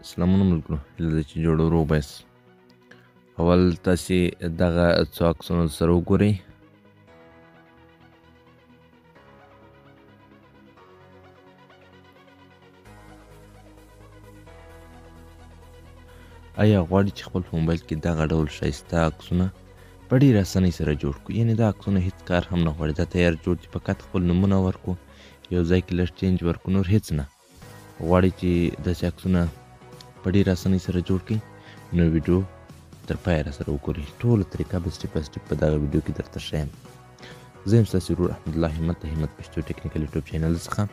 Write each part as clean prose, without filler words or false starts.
سلامونه ملګرو، هیله ده چې جوړ او روغ یاست. اول تاسې دغه څو عکسونه سره وګورئ. آیا غواړئ چې خپل په موبایل کې دغه ډول ښایسته عکسونه په ډېرې اسانۍ سره جوړ کړو؟ یعنې دا عکسونه هېڅ کار هم نه غواړي، دا تیار جوړ دي، فقط خپل نومونه ورکړو، یو ځای کې لږ چینج ورکړو، نور هېڅ نه. غواړئ چې داسې عکسونه په ډېره اسانۍ سره جوړ کړئ، نو ویډیو تر پایه راسره وګورئ. ټوله طریقه به سټپ بای سټپ په دغه ویډیو کې درته ښیم. زه یم ستاسې ورور احمد الله همت د همت پښتو ټیکنیکل یوټیوب چینل څخه.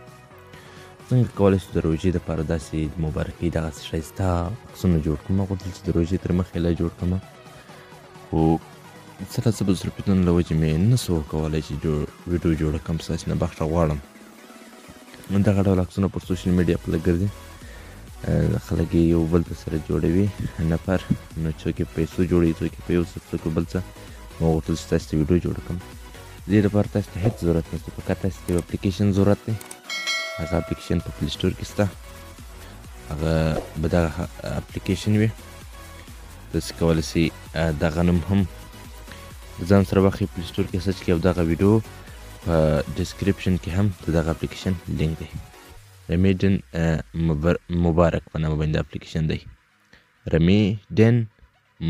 څنګه کولی شو د روژې دپاره داسې د مبارکۍ دغسې ښایسته عکسونه جوړ کړم. ما غوښتل چې د روژې تر مخکې لا جوړ کړم، خو څه له څه مصروفیتونو له وجې مې نه سو کولی چې ویډیو جوړه کړم. ستاسې نه بخښه غواړم. دغه ډول عکسونه پر سوشل میډیا پله ګرځي، خلک یې یو بل ته سره جوړوي نفر، نو څوک یې په پیسو جوړوي، څوک یې په یو څه، څوک بل څه. ما غوښتل چې تاسې ته ویډیو جوړه کړم. دې لپاره تاسې ته هېڅ ضرورت نشته، فقط تاسې ته یو اپلیکیشن ضرورت دی. هغه اپلیکیشن په پلی سټور کې شته، هغه به دغه اپلیکیشن وي. تاسې کولی شئ دغه نوم هم د ځان سره واخلئ، پلی سټور کې سرچ کړئ او دغه ویډیو په ډسکریپشن کې هم د دغه اپلیکیشن لینک دی. رمیډن مبارک په نامه باندې اپلیکیشن دی. رمیډن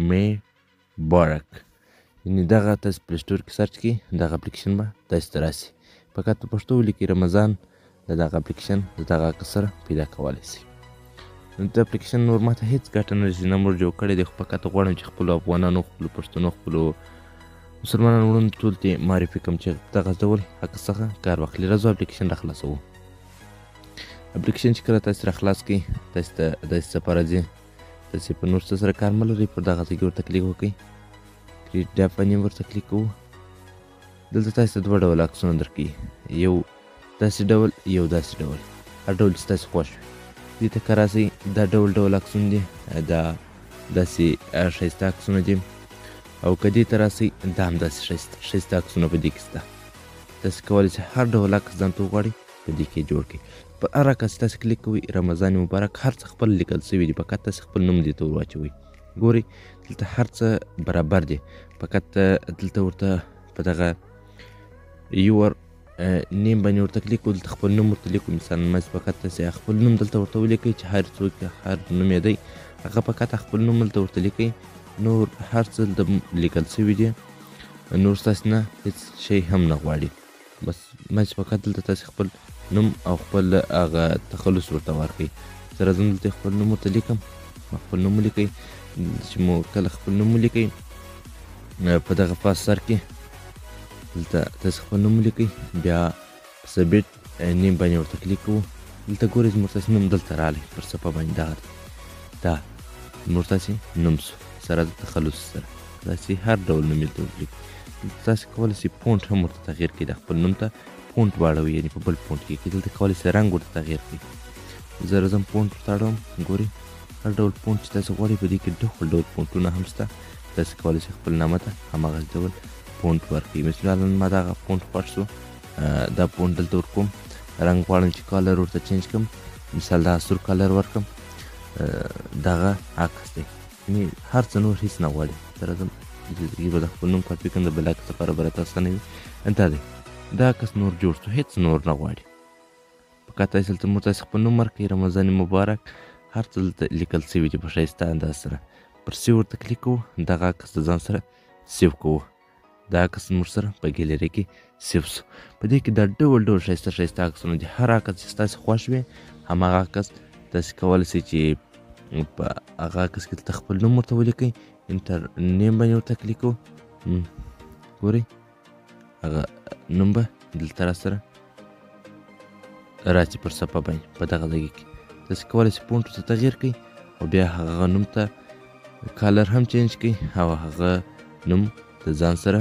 مبارک، یعنې دغه تاسې پلی سټور کې سرچ کړئ، دغه اپلیکیشن به تاسې ته راسي. فقط په پښتو ولیکئ رمضان، د دغه اپلیکیشن د دغه عکس سره پیدا کولی شئ. د اپلیکیشن نور ماته هېڅ ګټه نه لري، نمبر جوړ کړی دی، خو فقط غواړم چې خپلو افغانانو، خپلو پښتنو، خپلو مسلمانانو وروڼو ټولو ته معرفي کړم چې دغه ډول عکس څخه کار واخلي. راځو اپلیکیشن راخلاصوو. اپلیکیشن چې کله تاسې راخلاص کړئ، تاسې ته داسې څه په راځي. تاسې په نور څه سره کار مه لرئ، پر دغه ځای کې ورته کلیک وکړئ، کریټ ډاپا نیم ورته کلیک کوو. دلته تاسې ته دوه ډوله عکسونه درکوي، یو داسې ډول، یو داسې ډول، هر ډول چې تاسې خوښ وي. دې ته که راسئ، دا ډول عکسونه دي، دا داسې ښایسته عکسونه دي، او که دې ته راسئ، دا هم داسې ښایسته عکسونه په دې کې شته. تاسې کولی شئ هر ډول عکس ځان ته وغواړئ، په دې کې جوړ کړئ. په هر عکس تاسې کلیک کوئ، رمضان مبارک، هر څه خپل لیکل شوي دي، فقط تاسې خپل نوم دې ته ور واچوئ. ګورئ دلته هر څه برابر دي، فقط دلته ورته په دغه یور نیم باندې ورته کلیک کوو، دلته خپل نوم ورته لیکو. مثلا مس فقط تاسې خپل نوم دلته ورته ولیکئ، چې هر څوک هر نوم یې دی، هغه فقط خپل نوم دلته ورته لیکئ. نور هر څه دلته لیکل شوي دي، نور ستاسې نه هېڅ شی هم نه غواړي. بس مس فقط دلته تاسې خپل نوم او خپل هغه تخلص ورته ورکړئ. زه راځم دلته خپل نوم ورته لیکم، خپل نوم ولیکئ. چې مو کله خپل نوم ولیکئ، په دغه پاس سر کې دلته تاسې خپل نوم ولیکئ، بیا په سبمیټ نیم باندې ورته کلیک کوو. دلته ګورئ زموږ تاسې نوم دلته راغلی پر صفحه باندې، دا زموږ تاسې نوم سو سره د تخلص سره. تاسې هر ډول نوم یې دلته ولیکئ. تاسې کولی شئ فونټ هم ورته تغییر کړئ، د خپل نوم ته فونټ واړوئ، یعنې په بل فونټ کې دلته کولی شئ رنګ ورته تغییر کړئ. زه راځم فونټ ورته اړوم. ګورئ هر ډول فونټ چې تاسې غواړئ، په دې کې ډول فونټونه هم شته. تاسې کولی شئ خپل نامه ته هماغسې ډول فونټ ورکړئ. مثلا ما دغه فونټ خوښ شو، دا فونټ دلته ورکوم. رنګ غواړم چې کالر ورته چینج کړم، مثال دا سور کالر ورکړم. دغه عکس دی، یعنې هر څه نور هېڅ نه غواړي. زه راځم به د خپل نوم کاپي کړم، د بل عکس لپاره به راته اسانه وي. دا دی، دا عکس نور جوړ شو، هېڅ نور نه غواړي. فقط تاسې دلته مو تاسې خپل نوم ورکړئ، رمضان مبارک، هر څه دلته لیکل شوي دي په ښایسته انداز سره. پر سیو ورته کلیک کوو، دغه عکس د ځان سره سیو کوو. دا عکس موږ سره په ګیلري کې سیو سو. په دې کې دا ډول ښایسته عکسونه دي. هر عکس چې ستاسې خوښ وي، هماغه عکس تاسې کولی شئ چې په هغه عکس کې دلته خپل نوم ورته ولیکئ، انټر نیم باندې ورته کلیک کوو. ګورئ هغه نوم به دلته راسره راسي پر صفحه باندې، په دغه ځای کې تاسې کولی شئ فونټ ورته تغییر کړئ، او بیا هغه نوم ته کالر هم چینج کړئ، او هغه نوم د ځان سره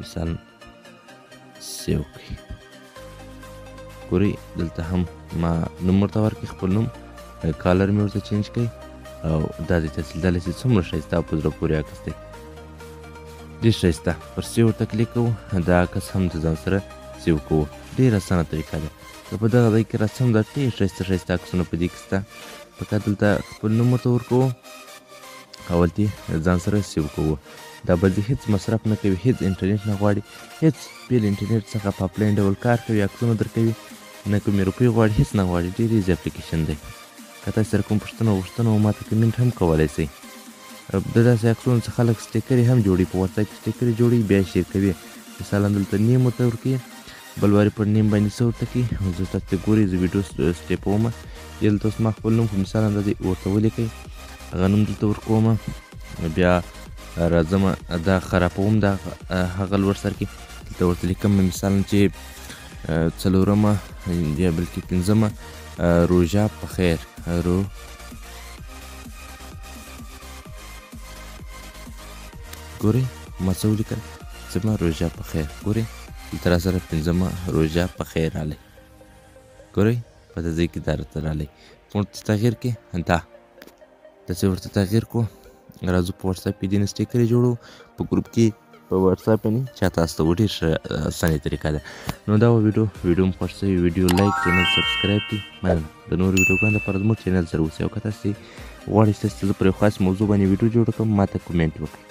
مثال سیو کړئ. ګورئ دلته هم ما نوم ورته ورکړئ، خپل نوم، کالر مې ورته چینج کړئ، او دا دی تاسې لیدلی شئ څومره ښایسته او په زړه پورې عکس دی، ډېر ښایسته. پر سیو ورته کلیک کوو، دا عکس هم د ځان سره سیو کوو. ډېره اسانه طریقه ده. که په دغه ځای کې راسم، دا ډېر ښایسته عکسونه په دې کې شته. پکار دلته خپل نوم ورته ورکوو او هلته ځان سره سیو کوو. دا به هیڅ مصرف نه کوي، هیڅ انټرنیټ نه غواړي، هیڅ بې له انټرنیټ څخه په اپلاین ډول کار کوي، عکسونه درکوي، نه کومې روپۍ غواړي، هیڅ نه غواړي. ډېر ایزي اپلیکیشن دی. که تاسو سره کوم پوښتنه وغوښتنه ما ته کمنټ هم کولی شئ. د داسې عکسونو څخه خلک سټیکر هم جوړوي، په واتساپ کې سټیکر جوړوي، بیا یې شیر کوي. مثلا دلته نیم ورته ورکوي، بل وارې پر نیم باندې څه ورته کوي. زه تاسو ته ګورئ، زه ویډیو سټیپوم. یا دلته اوس ما خپل نوم په مثال اندازې ورته ولیکئ، هغه نوم دلته ورکوم، بیا راځم دا خرابوم دا هغه لوړ سر کې دلته ورته لیکم مثلا چې 4مه یا بلکې 5مه روژه په خیر. ګورئ ما څه ولیکل، 5مه روژه په خیر. ګورئ دلته را سره 5مه روژه په خیر رالی. ګورئ په دې ځای کې دا راته رالی. ورته تغییر کې دا داسې ورته تغییر کو. راځو په واتساپ کې دینه سټیکر یې جوړو، په ګروپ کې په واتساپ باندې چا تاسو ته ډېر ښه اسانه طریقه ده. نو دا ویډیو مو خوښ شوی، ویډیو لایک، چینل سبسکرایب کړئ. مننه. د نورو ویډیوګانو لپاره زموږ چینل سره اوسئ او که تاسې غواړئ چې تاسو ته زه پر یو خاص موضوع باندې ویډیو جوړ کړم ما ته کومنټ وکړئ.